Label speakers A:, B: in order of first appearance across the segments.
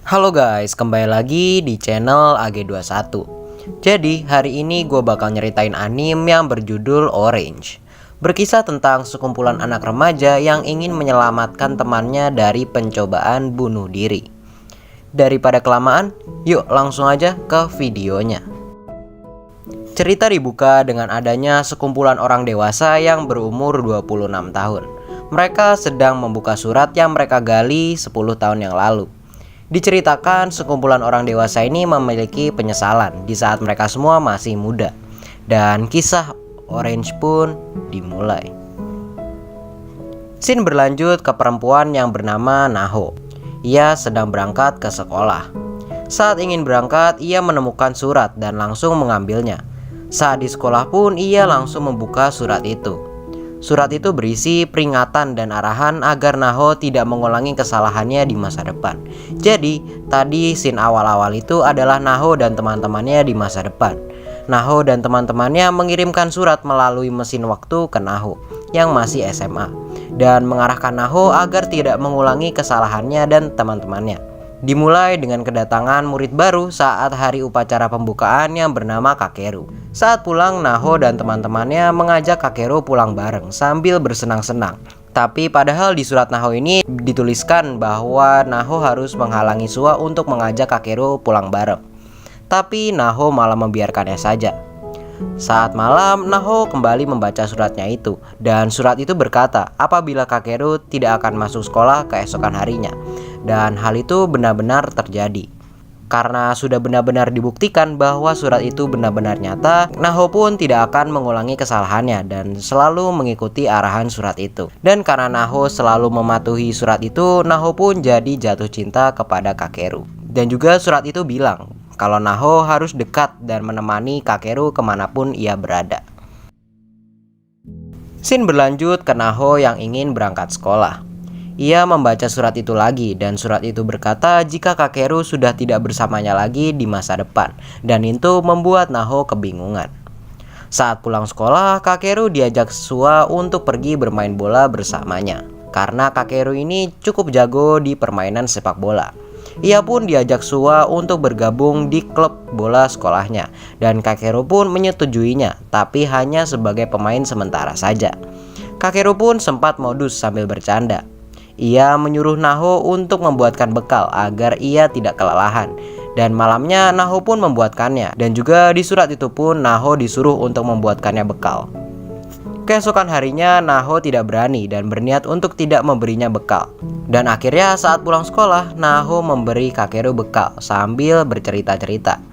A: Halo guys, kembali lagi di channel AG21. Jadi hari ini gue bakal nyeritain anime yang berjudul Orange. Berkisah tentang sekumpulan anak remaja yang ingin menyelamatkan temannya dari pencobaan bunuh diri. Daripada kelamaan, yuk langsung aja ke videonya. Cerita dibuka dengan adanya sekumpulan orang dewasa yang berumur 26 tahun. Mereka sedang membuka surat yang mereka gali 10 tahun yang lalu. Diceritakan sekumpulan orang dewasa ini memiliki penyesalan di saat mereka semua masih muda. Dan kisah Orange pun dimulai. Scene berlanjut ke perempuan yang bernama Naho. Ia sedang berangkat ke sekolah. Saat ingin berangkat, ia menemukan surat dan langsung mengambilnya. Saat di sekolah pun ia langsung membuka surat itu. Surat itu berisi peringatan dan arahan agar Naho tidak mengulangi kesalahannya di masa depan. Jadi, tadi scene awal-awal itu adalah Naho dan teman-temannya di masa depan. Naho dan teman-temannya mengirimkan surat melalui mesin waktu ke Naho yang masih SMA dan mengarahkan Naho agar tidak mengulangi kesalahannya dan teman-temannya. Dimulai dengan kedatangan murid baru saat hari upacara pembukaan yang bernama Kakeru. Saat pulang, Naho dan teman-temannya mengajak Kakeru pulang bareng sambil bersenang-senang. Tapi padahal di surat Naho ini dituliskan bahwa Naho harus menghalangi Sua untuk mengajak Kakeru pulang bareng. Tapi Naho malah membiarkannya saja. Saat malam, Naho kembali membaca suratnya itu. Dan surat itu berkata apabila Kakeru tidak akan masuk sekolah keesokan harinya. Dan hal itu benar-benar terjadi. Karena sudah benar-benar dibuktikan bahwa surat itu benar-benar nyata, Naho pun tidak akan mengulangi kesalahannya dan selalu mengikuti arahan surat itu. Dan karena Naho selalu mematuhi surat itu, Naho pun jadi jatuh cinta kepada Kakeru. Dan juga surat itu bilang kalau Naho harus dekat dan menemani Kakeru kemanapun ia berada. Scene berlanjut ke Naho yang ingin berangkat sekolah. Ia membaca surat itu lagi dan surat itu berkata jika Kakeru sudah tidak bersamanya lagi di masa depan. Dan itu membuat Naho kebingungan. Saat pulang sekolah, Kakeru diajak Sua untuk pergi bermain bola bersamanya. Karena Kakeru ini cukup jago di permainan sepak bola. Ia pun diajak Sua untuk bergabung di klub bola sekolahnya. Dan Kakeru pun menyetujuinya, tapi hanya sebagai pemain sementara saja. Kakeru pun sempat modus sambil bercanda. Ia menyuruh Naho untuk membuatkan bekal agar ia tidak kelelahan. Dan malamnya Naho pun membuatkannya. Dan juga di surat itu pun Naho disuruh untuk membuatkannya bekal. Keesokan harinya Naho tidak berani dan berniat untuk tidak memberinya bekal. Dan akhirnya saat pulang sekolah, Naho memberi Kakeru bekal sambil bercerita-cerita.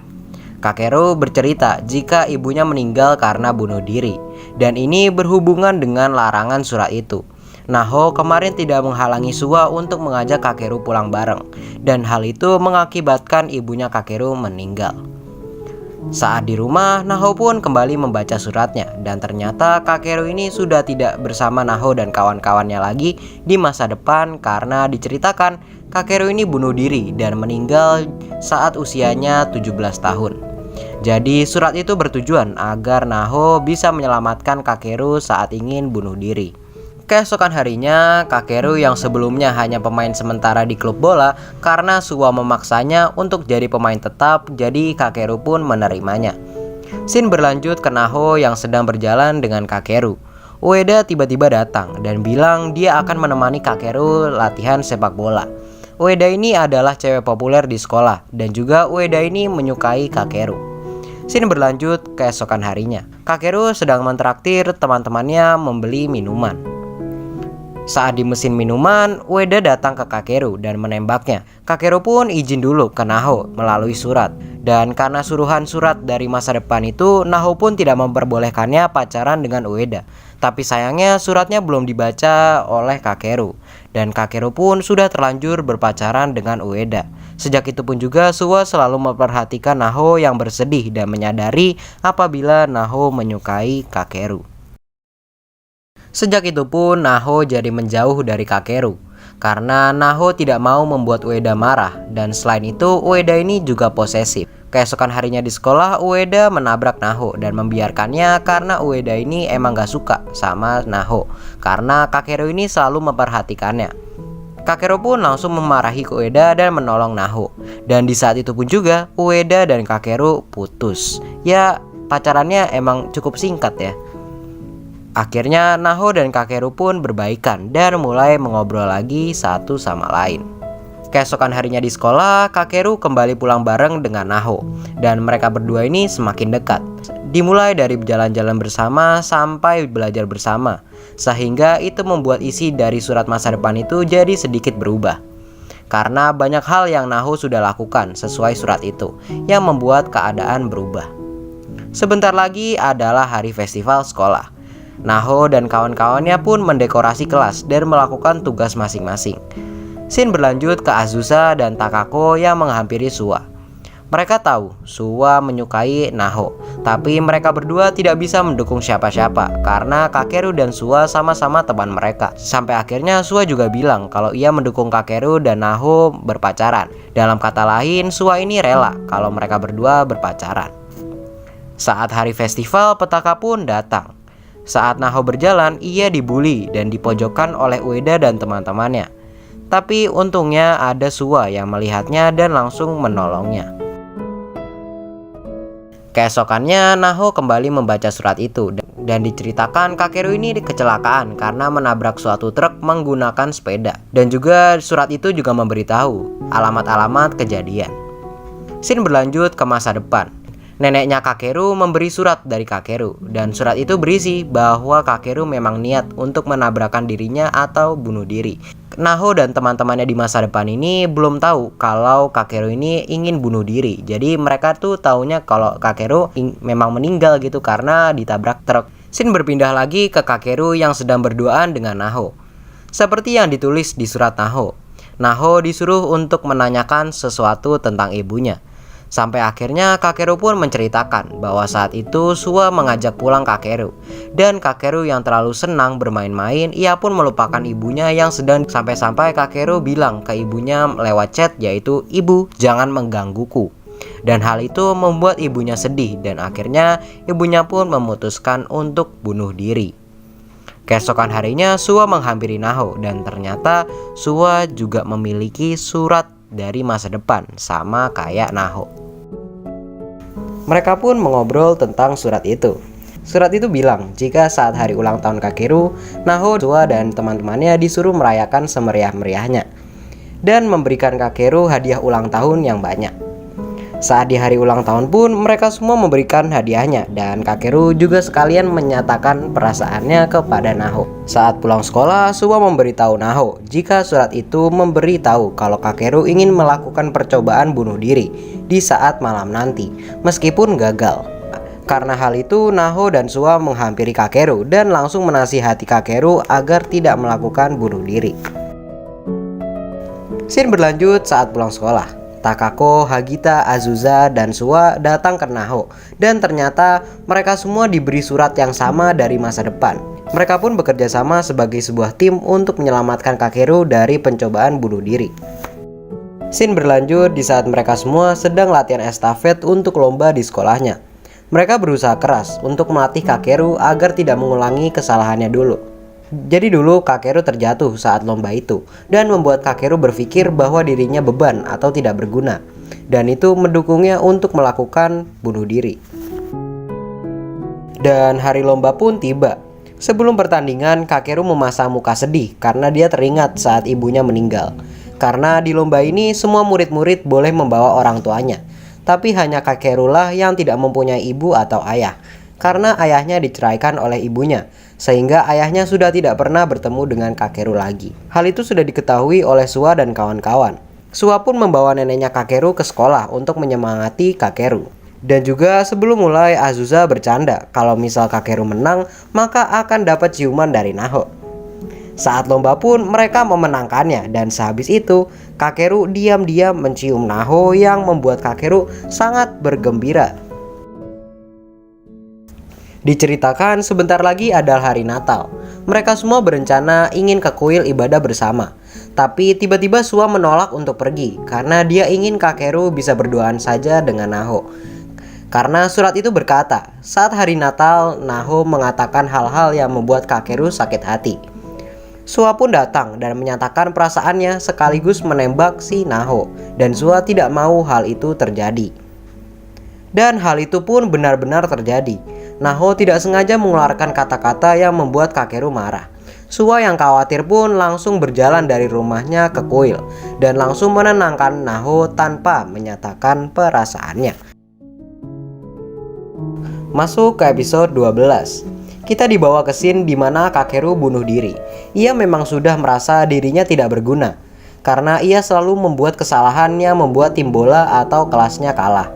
A: Kakeru bercerita jika ibunya meninggal karena bunuh diri. Dan ini berhubungan dengan larangan surat itu. Naho kemarin tidak menghalangi Sua untuk mengajak Kakeru pulang bareng. Dan hal itu mengakibatkan ibunya Kakeru meninggal. Saat di rumah, Naho pun kembali membaca suratnya. Dan ternyata Kakeru ini sudah tidak bersama Naho dan kawan-kawannya lagi di masa depan. Karena diceritakan Kakeru ini bunuh diri dan meninggal saat usianya 17 tahun. Jadi surat itu bertujuan agar Naho bisa menyelamatkan Kakeru saat ingin bunuh diri. Keesokan harinya, Kakeru yang sebelumnya hanya pemain sementara di klub bola karena Sua memaksanya untuk jadi pemain tetap, jadi Kakeru pun menerimanya. Scene berlanjut ke Naho yang sedang berjalan dengan Kakeru. Ueda tiba-tiba datang dan bilang dia akan menemani Kakeru latihan sepak bola. Ueda ini adalah cewek populer di sekolah dan juga Ueda ini menyukai Kakeru. Scene berlanjut keesokan harinya. Kakeru sedang mentraktir teman-temannya membeli minuman. Saat di mesin minuman, Ueda datang ke Kakeru dan menembaknya. Kakeru pun izin dulu ke Naho melalui surat. Dan karena suruhan surat dari masa depan itu, Naho pun tidak memperbolehkannya pacaran dengan Ueda. Tapi sayangnya suratnya belum dibaca oleh Kakeru. Dan Kakeru pun sudah terlanjur berpacaran dengan Ueda. Sejak itu pun juga Sua selalu memperhatikan Naho yang bersedih dan menyadari apabila Naho menyukai Kakeru. Sejak itu pun Naho jadi menjauh dari Kakeru karena Naho tidak mau membuat Ueda marah. Dan selain itu Ueda ini juga posesif. Keesokan harinya di sekolah, Ueda menabrak Naho dan membiarkannya karena Ueda ini emang gak suka sama Naho karena Kakeru ini selalu memperhatikannya. Kakeru pun langsung memarahi Ueda dan menolong Naho. Dan di saat itu pun juga Ueda dan Kakeru putus. Ya, pacarannya emang cukup singkat ya. Akhirnya Naho dan Kakeru pun berbaikan dan mulai mengobrol lagi satu sama lain. Keesokan harinya di sekolah, Kakeru kembali pulang bareng dengan Naho. Dan mereka berdua ini semakin dekat. Dimulai dari jalan-jalan bersama sampai belajar bersama. Sehingga itu membuat isi dari surat masa depan itu jadi sedikit berubah. Karena banyak hal yang Naho sudah lakukan sesuai surat itu, yang membuat keadaan berubah. Sebentar lagi adalah hari festival sekolah. Naho dan kawan-kawannya pun mendekorasi kelas dan melakukan tugas masing-masing. Scene berlanjut ke Azusa dan Takako yang menghampiri Suwa. Mereka tahu Suwa menyukai Naho, tapi mereka berdua tidak bisa mendukung siapa-siapa karena Kakeru dan Suwa sama-sama teman mereka. Sampai akhirnya Suwa juga bilang kalau ia mendukung Kakeru dan Naho berpacaran. Dalam kata lain, Suwa ini rela kalau mereka berdua berpacaran. Saat hari festival, petaka pun datang. Saat Naho berjalan, ia dibully dan dipojokkan oleh Ueda dan teman-temannya. Tapi untungnya ada Suwa yang melihatnya dan langsung menolongnya. Keesokannya Naho kembali membaca surat itu dan diceritakan Kakeru ini kecelakaan karena menabrak suatu truk menggunakan sepeda. Dan juga surat itu juga memberitahu alamat-alamat kejadian. Scene berlanjut ke masa depan. Neneknya Kakeru memberi surat dari Kakeru dan surat itu berisi bahwa Kakeru memang niat untuk menabrakkan dirinya atau bunuh diri. Naho dan teman-temannya di masa depan ini belum tahu kalau Kakeru ini ingin bunuh diri. Jadi mereka tuh taunya kalau Kakeru memang meninggal gitu karena ditabrak truk. Scene berpindah lagi ke Kakeru yang sedang berduaan dengan Naho. Seperti yang ditulis di surat Naho. Naho disuruh untuk menanyakan sesuatu tentang ibunya. Sampai akhirnya Kakeru pun menceritakan bahwa saat itu Suwa mengajak pulang Kakeru. Dan Kakeru yang terlalu senang bermain-main, ia pun melupakan ibunya yang sedang. Sampai-sampai Kakeru bilang ke ibunya lewat chat, yaitu, "Ibu, jangan menggangguku." Dan hal itu membuat ibunya sedih dan akhirnya ibunya pun memutuskan untuk bunuh diri. Keesokan harinya Suwa menghampiri Naho dan ternyata Suwa juga memiliki surat dari masa depan sama kayak Naho. Mereka pun mengobrol tentang surat itu. Surat itu bilang jika saat hari ulang tahun Kakeru, Naho, Suwa dan teman-temannya disuruh merayakan semeriah-meriahnya dan memberikan Kakeru hadiah ulang tahun yang banyak. Saat di hari ulang tahun pun mereka semua memberikan hadiahnya dan Kakeru juga sekalian menyatakan perasaannya kepada Naho. Saat pulang sekolah, Suwa memberitahu Naho jika surat itu memberitahu kalau Kakeru ingin melakukan percobaan bunuh diri di saat malam nanti, meskipun gagal. Karena hal itu, Naho dan Suwa menghampiri Kakeru dan langsung menasihati Kakeru agar tidak melakukan bunuh diri. Scene berlanjut saat pulang sekolah. Takako, Hagita, Azusa, dan Suwa datang ke Naho dan ternyata mereka semua diberi surat yang sama dari masa depan. Mereka pun bekerja sama sebagai sebuah tim untuk menyelamatkan Kakeru dari pencobaan bunuh diri. Scene berlanjut di saat mereka semua sedang latihan estafet untuk lomba di sekolahnya. Mereka berusaha keras untuk melatih Kakeru agar tidak mengulangi kesalahannya dulu. Jadi dulu Kakeru terjatuh saat lomba itu dan membuat Kakeru berpikir bahwa dirinya beban atau tidak berguna. Dan itu mendukungnya untuk melakukan bunuh diri. Dan hari lomba pun tiba. Sebelum pertandingan, Kakeru memasang muka sedih karena dia teringat saat ibunya meninggal. Karena di lomba ini semua murid-murid boleh membawa orang tuanya. Tapi hanya Kakeru lah yang tidak mempunyai ibu atau ayah. Karena ayahnya diceraikan oleh ibunya, sehingga ayahnya sudah tidak pernah bertemu dengan Kakeru lagi. Hal itu sudah diketahui oleh Suwa dan kawan-kawan. Suwa pun membawa neneknya Kakeru ke sekolah untuk menyemangati Kakeru. Dan juga sebelum mulai, Azusa bercanda kalau misal Kakeru menang, maka akan dapat ciuman dari Naho. Saat lomba pun mereka memenangkannya dan sehabis itu Kakeru diam-diam mencium Naho yang membuat Kakeru sangat bergembira. Diceritakan sebentar lagi adalah hari Natal. Mereka semua berencana ingin ke kuil ibadah bersama. Tapi tiba-tiba Suwa menolak untuk pergi karena dia ingin Kakeru bisa berduaan saja dengan Naho. Karena surat itu berkata, saat hari Natal, Naho mengatakan hal-hal yang membuat Kakeru sakit hati. Sua pun datang dan menyatakan perasaannya sekaligus menembak si Naho, dan Sua tidak mau hal itu terjadi. Dan hal itu pun benar-benar terjadi. Naho tidak sengaja mengeluarkan kata-kata yang membuat Kakeru marah. Sua yang khawatir pun langsung berjalan dari rumahnya ke kuil dan langsung menenangkan Naho tanpa menyatakan perasaannya. Masuk ke episode 12. Kita dibawa ke scene di mana Kakeru bunuh diri. Ia memang sudah merasa dirinya tidak berguna karena ia selalu membuat kesalahannya membuat tim bola atau kelasnya kalah.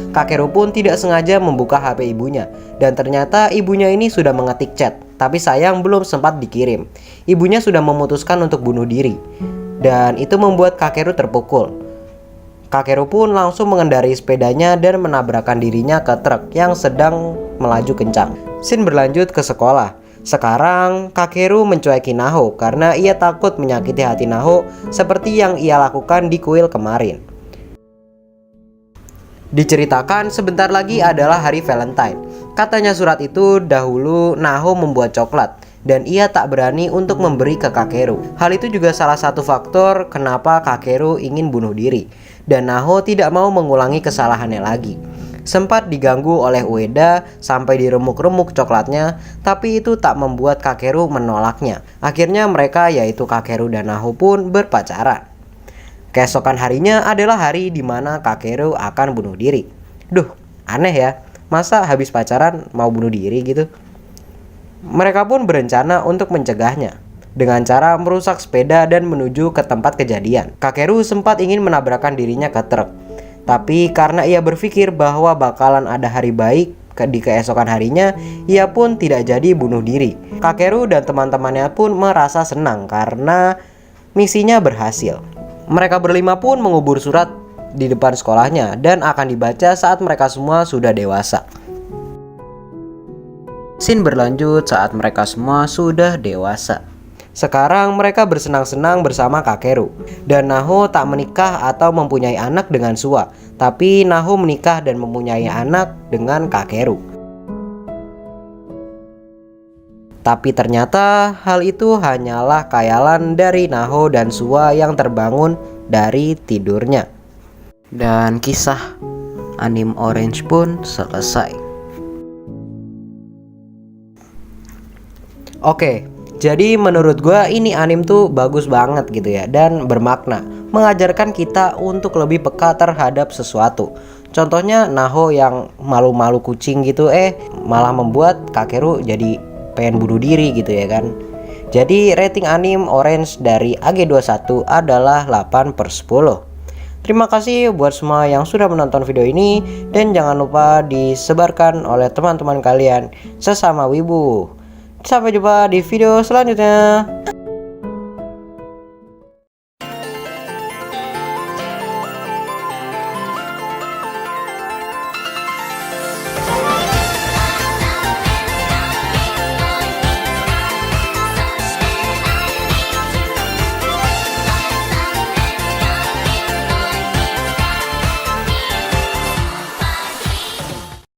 A: Kakeru pun tidak sengaja membuka HP ibunya dan ternyata ibunya ini sudah mengetik chat, tapi sayang belum sempat dikirim. Ibunya sudah memutuskan untuk bunuh diri dan itu membuat Kakeru terpukul. Kakeru pun langsung mengendarai sepedanya dan menabrakkan dirinya ke truk yang sedang melaju kencang. Scene berlanjut ke sekolah. Sekarang Kakeru mencueki Naho karena ia takut menyakiti hati Naho seperti yang ia lakukan di kuil kemarin. Diceritakan sebentar lagi adalah hari Valentine. Katanya surat itu dahulu Naho membuat coklat dan ia tak berani untuk memberi ke Kakeru. Hal itu juga salah satu faktor kenapa Kakeru ingin bunuh diri dan Naho tidak mau mengulangi kesalahannya lagi. Sempat diganggu oleh Ueda sampai diremuk-remuk coklatnya, tapi itu tak membuat Kakeru menolaknya. Akhirnya mereka yaitu Kakeru dan Naho pun berpacaran. Keesokan harinya adalah hari di mana Kakeru akan bunuh diri. Duh, aneh ya, masa habis pacaran mau bunuh diri gitu? Mereka pun berencana untuk mencegahnya dengan cara merusak sepeda dan menuju ke tempat kejadian. Kakeru sempat ingin menabrakkan dirinya ke truk, tapi karena ia berpikir bahwa bakalan ada hari baik di keesokan harinya, ia pun tidak jadi bunuh diri. Kakeru dan teman-temannya pun merasa senang karena misinya berhasil. Mereka berlima pun mengubur surat di depan sekolahnya dan akan dibaca saat mereka semua sudah dewasa. Scene berlanjut saat mereka semua sudah dewasa. Sekarang mereka bersenang-senang bersama Kakeru. Dan Naho tak menikah atau mempunyai anak dengan Sua, tapi Naho menikah dan mempunyai anak dengan Kakeru. Tapi ternyata hal itu hanyalah khayalan dari Naho dan Sua yang terbangun dari tidurnya. Dan kisah anime Orange pun selesai. Oke, jadi menurut gue ini anime tuh bagus banget gitu ya, dan bermakna, mengajarkan kita untuk lebih peka terhadap sesuatu. Contohnya Naho yang malu-malu kucing gitu malah membuat Kakeru jadi pengen bunuh diri gitu ya kan. Jadi rating anime Orange dari AG21 adalah 8/10. Terima kasih buat semua yang sudah menonton video ini, dan jangan lupa disebarkan oleh teman-teman kalian sesama wibu. Sampai jumpa di video selanjutnya.